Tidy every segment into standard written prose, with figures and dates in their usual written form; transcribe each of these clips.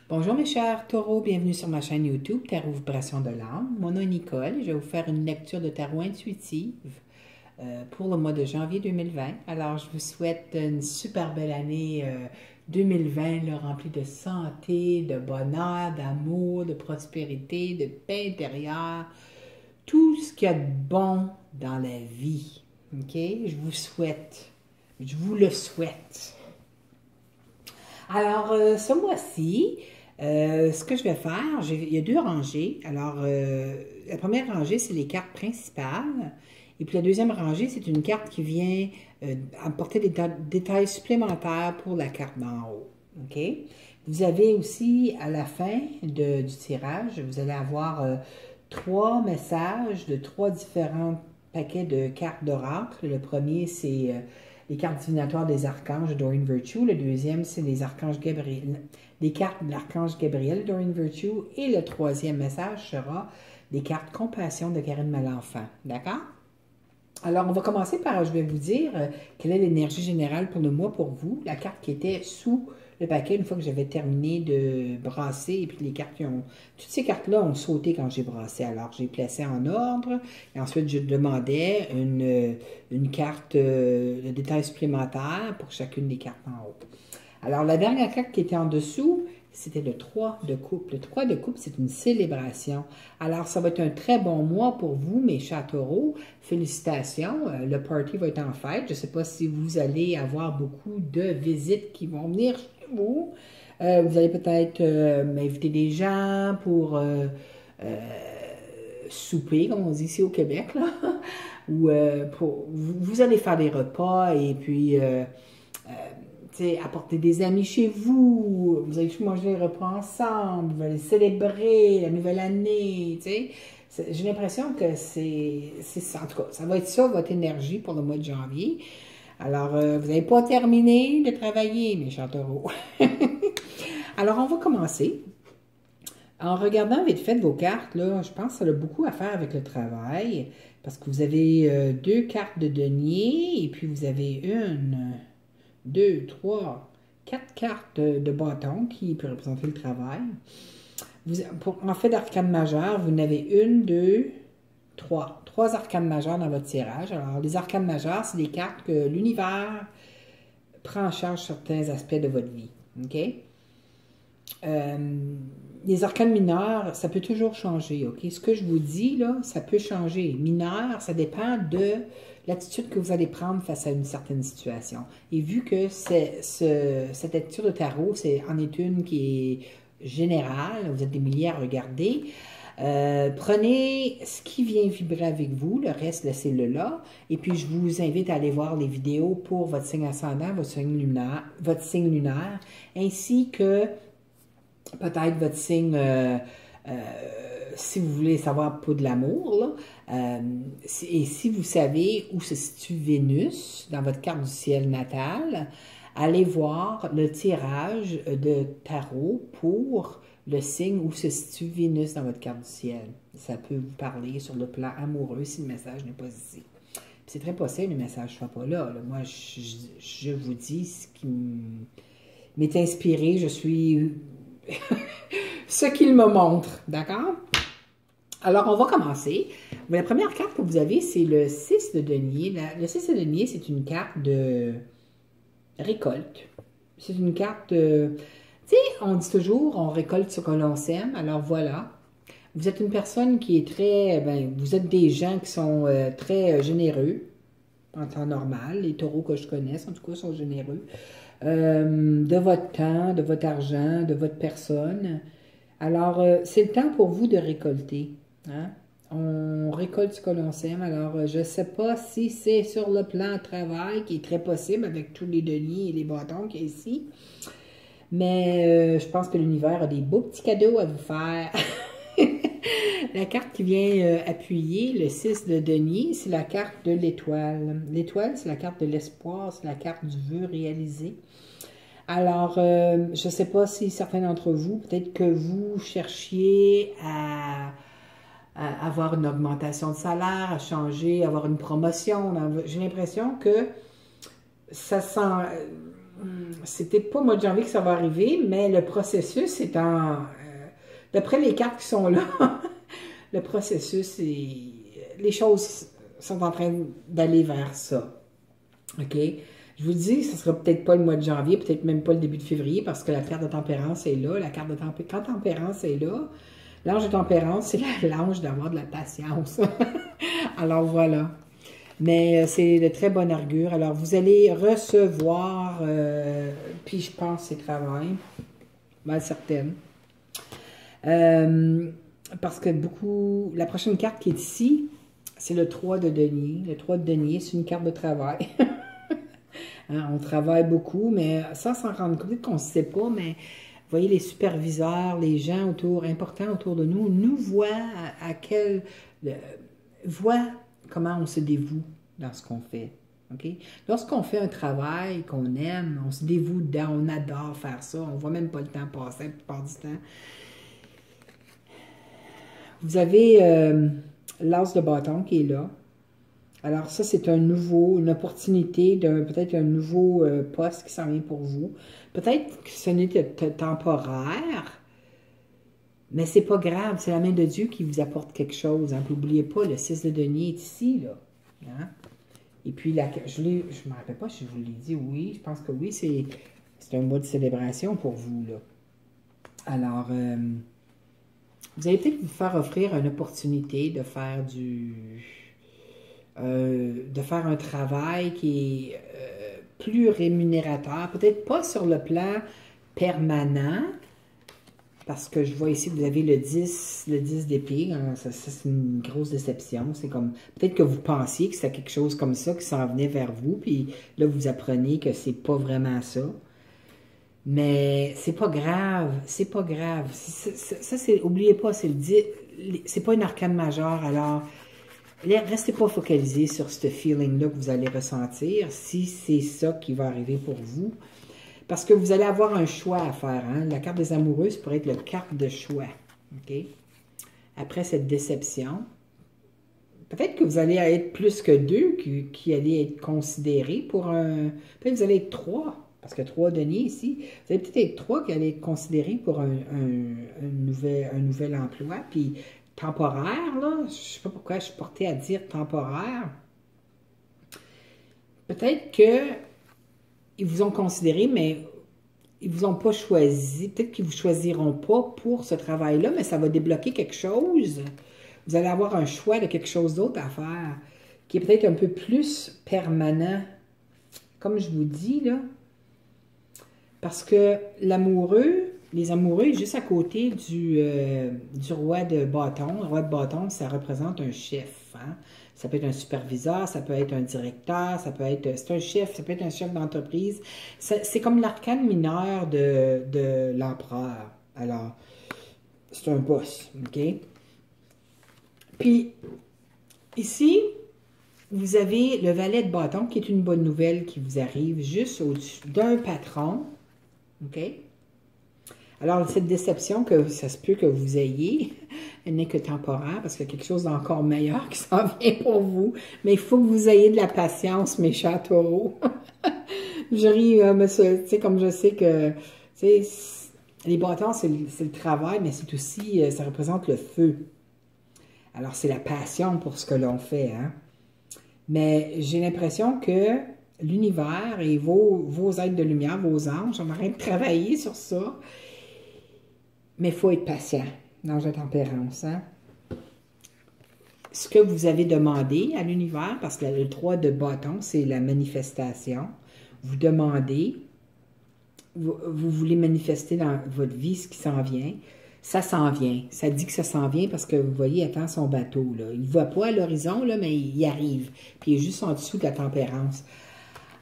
Bonjour mes chers taureaux, bienvenue sur ma chaîne YouTube Tarot Vibration de l'âme. Mon nom est Nicole et je vais vous faire une lecture de tarot intuitive pour le mois de janvier 2020. Alors je vous souhaite une super belle année 2020 là, remplie de santé, de bonheur, d'amour, de prospérité, de paix intérieure, tout ce qu'il y a de bon dans la vie. Ok? Je vous le souhaite. Alors, ce mois-ci, ce que je vais faire, il y a deux rangées. Alors, la première rangée, c'est les cartes principales. Et puis la deuxième rangée, c'est une carte qui vient apporter des détails supplémentaires pour la carte d'en haut. OK? Vous avez aussi, à la fin du tirage, vous allez avoir trois messages de trois différents paquets de cartes d'oracle. Le premier, c'est les cartes divinatoires des archanges Doreen Virtue. Le deuxième, c'est les archanges Gabriel, les cartes de l'archange Gabriel Doreen Virtue. Et le troisième message sera des cartes compassion de Karine Malenfant. D'accord? Alors, on va commencer par, je vais vous dire quelle est l'énergie générale pour le mois pour vous. La carte qui était sous le paquet, une fois que j'avais terminé de brasser, et puis les cartes qui ont... Toutes ces cartes-là ont sauté quand j'ai brassé. Alors, j'ai placé en ordre, et ensuite, je demandais une carte de détail supplémentaire pour chacune des cartes en haut. Alors, la dernière carte qui était en dessous, c'était le 3 de coupe. Le 3 de coupe, c'est une célébration. Alors, ça va être un très bon mois pour vous, mes chers taureaux. Félicitations, le party va être en fête. Je ne sais pas si vous allez avoir beaucoup de visites qui vont venir chez vous. Vous allez peut-être m'inviter des gens pour souper, comme on dit ici au Québec, là. Ou vous allez faire des repas et puis... apporter des amis chez vous, vous allez manger les repas ensemble, vous allez célébrer la nouvelle année, j'ai l'impression que c'est ça, en tout cas, ça va être ça votre énergie pour le mois de janvier. Alors, vous n'avez pas terminé de travailler, mes chers taureaux. Alors, on va commencer. En regardant vite fait vos cartes, là, je pense que ça a beaucoup à faire avec le travail, parce que vous avez deux cartes de denier, et puis vous avez une... 2, 3, 4 cartes de bâton qui peuvent représenter le travail. En fait d'arcane majeure, vous n'avez une, deux, trois. Trois arcanes majeures dans votre tirage. Alors, les arcanes majeures, c'est des cartes que l'univers prend en charge certains aspects de votre vie. OK? Les arcanes mineures, ça peut toujours changer. OK? Ce que je vous dis, là, ça peut changer. Mineur, ça dépend de l'attitude que vous allez prendre face à une certaine situation. Et vu que cette lecture de tarot, en est une qui est générale, vous êtes des milliers à regarder, prenez ce qui vient vibrer avec vous, le reste, laissez-le là. Et puis, je vous invite à aller voir les vidéos pour votre signe ascendant, votre signe lunaire, ainsi que peut-être votre signe... si vous voulez savoir pour de l'amour, et si vous savez où se situe Vénus dans votre carte du ciel natale, allez voir le tirage de tarot pour le signe où se situe Vénus dans votre carte du ciel. Ça peut vous parler sur le plan amoureux si le message n'est pas ici. C'est très possible que le message ne soit pas là. Moi, je vous dis ce qui m'est inspiré. Je suis ce qu'il me montre. D'accord? Alors, on va commencer. La première carte que vous avez, c'est le 6 de denier. Le 6 de denier, c'est une carte de récolte. C'est une carte de... Tu sais, on dit toujours, on récolte ce que l'on sème. Alors, voilà. Vous êtes une personne qui est très... vous êtes des gens qui sont très généreux en temps normal. Les taureaux que je connaisse, en tout cas, sont généreux. De votre temps, de votre argent, de votre personne. Alors, c'est le temps pour vous de récolter. Hein? On récolte ce que l'on sème. Alors, je ne sais pas si c'est sur le plan travail, qui est très possible avec tous les deniers et les bâtons qu'il y a ici. Mais je pense que l'univers a des beaux petits cadeaux à vous faire. La carte qui vient appuyer le 6 de denier, c'est la carte de l'étoile. L'étoile, c'est la carte de l'espoir, c'est la carte du vœu réalisé. Alors, je ne sais pas si certains d'entre vous, peut-être que vous cherchiez à avoir une augmentation de salaire, à changer, à avoir une promotion. J'ai l'impression que ça sent... c'était pas au mois de janvier que ça va arriver, mais le processus est en... d'après les cartes qui sont là, le processus est... Les choses sont en train d'aller vers ça. OK? Je vous dis, ce ne sera peut-être pas le mois de janvier, peut-être même pas le début de février, parce que la carte de tempérance est là. La carte de quand tempérance est là, l'ange de tempérance, c'est l'ange d'avoir de la patience. Alors voilà. Mais c'est de très bon augure. Alors vous allez recevoir, puis je pense que c'est travail, mal certaine. Parce que beaucoup, la prochaine carte qui est ici, c'est le 3 de denier. Le 3 de denier, c'est une carte de travail. Hein, on travaille beaucoup, mais sans s'en rendre compte, peut-être qu'on ne sait pas, mais vous voyez, les superviseurs, les gens importants autour de nous, nous voient voient comment on se dévoue dans ce qu'on fait. Okay? Lorsqu'on fait un travail qu'on aime, on se dévoue dedans, on adore faire ça, on ne voit même pas le temps passer la plupart du temps. Vous avez l'as de bâton qui est là. Alors ça, c'est une opportunité, peut-être un nouveau poste qui s'en vient pour vous. Peut-être que ce n'est temporaire, mais c'est pas grave, c'est la main de Dieu qui vous apporte quelque chose. Hein. N'oubliez pas, le 6 de denier est ici, là. Hein? Et puis, je ne me rappelle pas si je vous l'ai dit, oui, je pense que oui, c'est un mois de célébration pour vous, là. Alors, vous allez peut-être vous faire offrir une opportunité de faire un travail qui est plus rémunérateur, peut-être pas sur le plan permanent, parce que je vois ici que vous avez le 10 d'épée, hein, ça c'est une grosse déception, c'est comme, peut-être que vous pensiez que c'était quelque chose comme ça qui s'en venait vers vous, puis là vous apprenez que c'est pas vraiment ça. Mais c'est pas grave, c'est pas grave. Ça, oubliez pas, c'est pas une arcane majeure, alors restez pas focalisé sur ce feeling-là que vous allez ressentir, si c'est ça qui va arriver pour vous. Parce que vous allez avoir un choix à faire. Hein? La carte des amoureuses pourrait être la carte de choix. Okay? Après cette déception, peut-être que vous allez être plus que deux qui allez être considérés pour un... Peut-être que vous allez être trois. Parce que 3 deniers ici, vous allez peut-être être 3 qui allaient être considérés pour un nouvel emploi. Puis temporaire, là, je ne sais pas pourquoi je suis portée à dire temporaire. Peut-être qu'ils vous ont considéré, mais ils ne vous ont pas choisi. Peut-être qu'ils ne vous choisiront pas pour ce travail-là, mais ça va débloquer quelque chose. Vous allez avoir un choix de quelque chose d'autre à faire, qui est peut-être un peu plus permanent. Comme je vous dis, là, parce que les amoureux est juste à côté du roi de bâton. Le roi de bâton, ça représente un chef. Hein? Ça peut être un superviseur, ça peut être un directeur, c'est un chef, ça peut être un chef d'entreprise. C'est comme l'arcane mineur de l'empereur. Alors, c'est un boss, OK? Puis, ici, vous avez le valet de bâton, qui est une bonne nouvelle qui vous arrive juste au-dessus d'un patron. OK? Alors, cette déception que ça se peut que vous ayez, elle n'est que temporaire parce qu'il y a quelque chose d'encore meilleur qui s'en vient pour vous. Mais il faut que vous ayez de la patience, mes chers taureaux. Je ris, monsieur, tu sais, comme je sais que, tu sais, les bâtons, c'est le travail, mais c'est aussi, ça représente le feu. Alors, c'est la passion pour ce que l'on fait, hein? Mais j'ai l'impression que l'univers et vos êtres de lumière, vos anges, on arrête de travailler sur ça. Mais il faut être patient dans la tempérance. Hein? Ce que vous avez demandé à l'univers, parce que le 3 de bâton, c'est la manifestation. Vous demandez, vous voulez manifester dans votre vie ce qui s'en vient. Ça s'en vient. Ça dit que ça s'en vient parce que vous voyez, il attend son bateau. Là. Il ne voit pas à l'horizon, mais il arrive. Puis il est juste en dessous de la tempérance.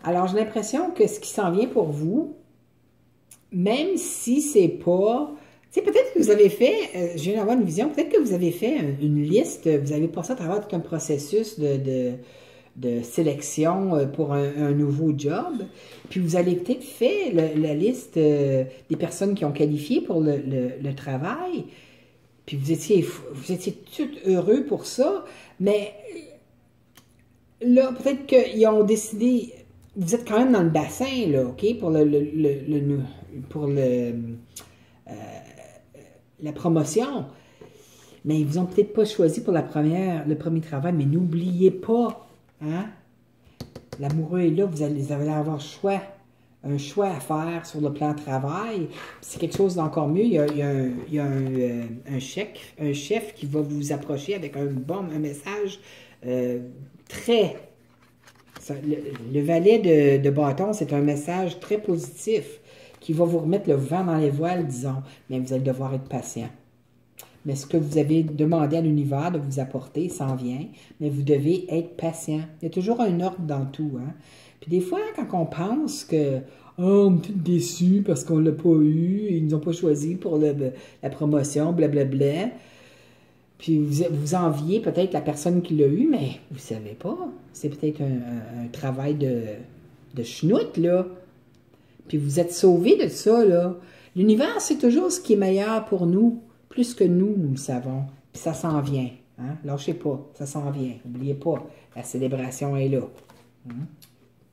Alors, j'ai l'impression que ce qui s'en vient pour vous, même si c'est pas... Tu sais, peut-être que vous avez fait, je viens d'avoir une vision, peut-être que vous avez fait une liste, vous avez passé à travers tout un processus de sélection pour un nouveau job, puis vous avez peut-être fait la liste des personnes qui ont qualifié pour le travail, puis vous étiez tout heureux pour ça, mais là, peut-être qu'ils ont décidé, vous êtes quand même dans le bassin, là, OK, pour la promotion. Mais ils vous ont peut-être pas choisi pour le premier travail, mais n'oubliez pas, hein, l'amoureux est là, vous allez avoir un choix à faire sur le plan de travail. C'est quelque chose d'encore mieux. Il y a un chef qui va vous approcher avec un message très... Le valet de bâton, c'est un message très positif qui va vous remettre le vent dans les voiles, disons. Mais vous allez devoir être patient. Mais ce que vous avez demandé à l'univers de vous apporter s'en vient, mais vous devez être patient. Il y a toujours un ordre dans tout, hein. Puis des fois, quand on pense que « Oh, on est tous déçus parce qu'on ne l'a pas eu, ils ne nous ont pas choisi pour la promotion, blablabla. » Puis vous enviez peut-être la personne qui l'a eu, mais vous ne savez pas. C'est peut-être un travail de schnout, là. Puis vous êtes sauvé de ça, là. L'univers, c'est toujours ce qui est meilleur pour nous, plus que nous le savons. Puis ça s'en vient. Hein? Lâchez pas, ça s'en vient. N'oubliez pas, la célébration est là.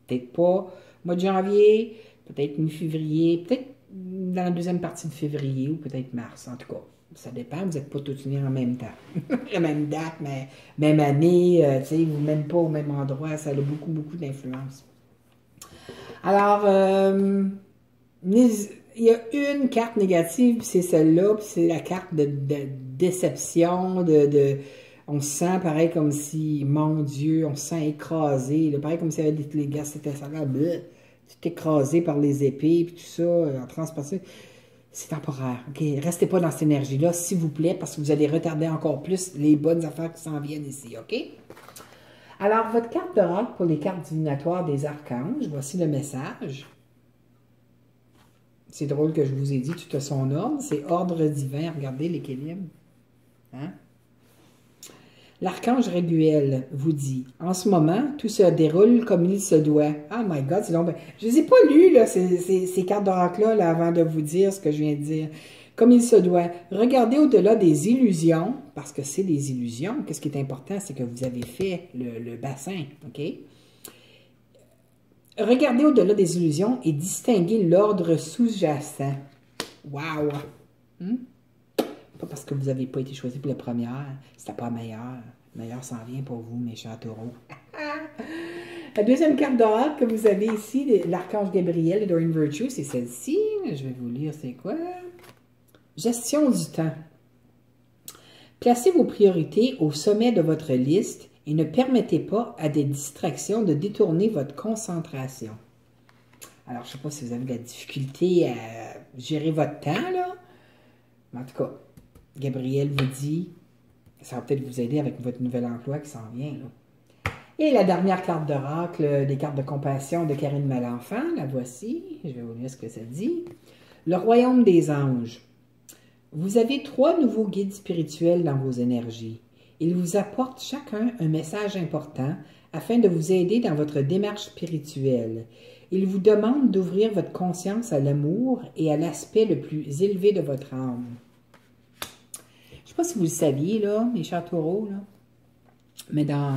Peut-être pas mois de janvier, peut-être mi-février, peut-être dans la deuxième partie de février ou peut-être mars. En tout cas, ça dépend. Vous n'êtes pas tous unis en même temps. La même date, mais même année, tu sais, vous même pas au même endroit. Ça a beaucoup, beaucoup d'influence. Alors, il y a une carte négative, puis c'est celle-là, puis c'est la carte de déception, on se sent pareil comme si, mon Dieu, on se sent écrasé, là, pareil comme si les gars c'était ça, là, tout écrasé par les épées, puis tout ça, en transpassé. C'est temporaire, ok? Restez pas dans cette énergie-là, s'il vous plaît, parce que vous allez retarder encore plus les bonnes affaires qui s'en viennent ici, ok? Alors, votre carte d'oracle pour les cartes divinatoires des archanges, voici le message. C'est drôle que je vous ai dit tout à son ordre. C'est ordre divin. Regardez l'équilibre. Hein? L'archange Réguel vous dit, en ce moment, tout se déroule comme il se doit. Oh my God, c'est long. Je ne les ai pas lues, là, ces cartes d'oracle-là, là, avant de vous dire ce que je viens de dire. Comme il se doit. Regardez au-delà des illusions, parce que c'est des illusions. Qu'est-ce qui est important, c'est que vous avez fait le bassin, OK? Regardez au-delà des illusions et distinguez l'ordre sous-jacent. Wow! Pas parce que vous n'avez pas été choisi pour la première, c'était pas meilleur. Meilleur s'en vient pour vous, mes chers taureaux. La deuxième carte d'oracle que vous avez ici, l'archange Gabriel, Doreen Virtue, c'est celle-ci. Je vais vous lire c'est quoi. Gestion du temps. Placez vos priorités au sommet de votre liste et ne permettez pas à des distractions de détourner votre concentration. Alors, je ne sais pas si vous avez de la difficulté à gérer votre temps, là. Mais en tout cas, Gabriel vous dit, ça va peut-être vous aider avec votre nouvel emploi qui s'en vient, là. Et la dernière carte d'oracle, des cartes de compassion de Karine Malenfant, la voici. Je vais vous lire ce que ça dit. Le royaume des anges. Vous avez 3 nouveaux guides spirituels dans vos énergies. Ils vous apportent chacun un message important afin de vous aider dans votre démarche spirituelle. Ils vous demandent d'ouvrir votre conscience à l'amour et à l'aspect le plus élevé de votre âme. Je ne sais pas si vous le saviez, là, mes chers taureaux, là, mais dans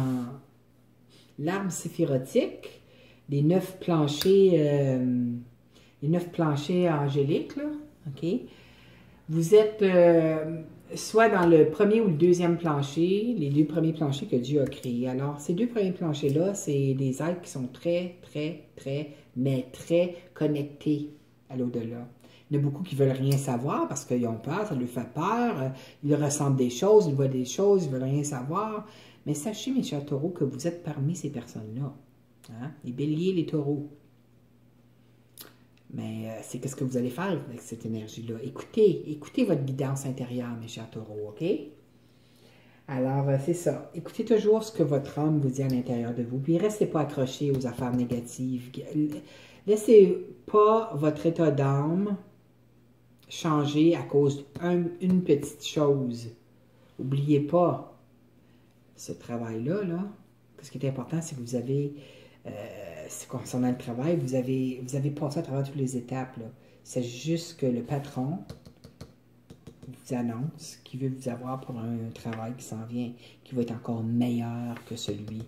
l'arbre séphirotique, les 9 planchers angéliques, là, OK? Vous êtes soit dans le premier ou le deuxième plancher, les 2 premiers planchers que Dieu a créés. Alors, ces 2 premiers planchers-là, c'est des êtres qui sont très, très, très, mais très connectés à l'au-delà. Il y en a beaucoup qui ne veulent rien savoir parce qu'ils ont peur, ça leur fait peur, ils ressentent des choses, ils voient des choses, ils ne veulent rien savoir. Mais sachez, mes chers taureaux, que vous êtes parmi ces personnes-là. Hein? Les béliers, les taureaux. Mais c'est qu'est-ce que vous allez faire avec cette énergie-là. Écoutez votre guidance intérieure, mes chers taureaux, OK? Alors, c'est ça. Écoutez toujours ce que votre âme vous dit à l'intérieur de vous. Puis, restez pas accrochés aux affaires négatives. Laissez pas votre état d'âme changer à cause d'une petite chose. N'oubliez pas ce travail-là. Là. Ce qui est important, c'est que vous avez... concernant le travail, vous avez passé à travers toutes les étapes. C'est juste que le patron vous annonce qu'il veut vous avoir pour un travail qui s'en vient, qui va être encore meilleur que celui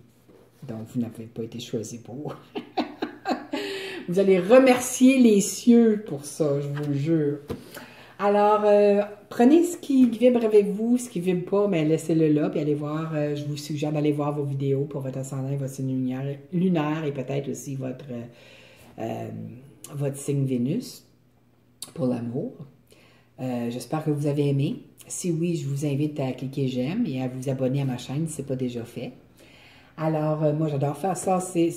dont vous n'avez pas été choisi pour. Vous allez remercier les cieux pour ça, je vous le jure. Alors, prenez ce qui vibre avec vous, ce qui ne vibre pas, mais laissez-le là, puis allez voir, je vous suggère d'aller voir vos vidéos pour votre ascendant et votre signe lunaire et peut-être aussi votre signe Vénus pour l'amour. J'espère que vous avez aimé. Si oui, je vous invite à cliquer j'aime et à vous abonner à ma chaîne si ce n'est pas déjà fait. Alors, moi, j'adore faire ça, ces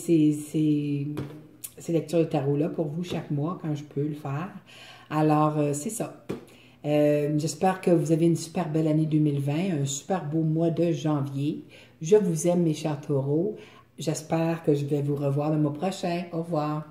lectures de tarot-là pour vous chaque mois quand je peux le faire. Alors, c'est ça. J'espère que vous avez une super belle année 2020, un super beau mois de janvier. Je vous aime, mes chers taureaux. J'espère que je vais vous revoir le mois prochain. Au revoir.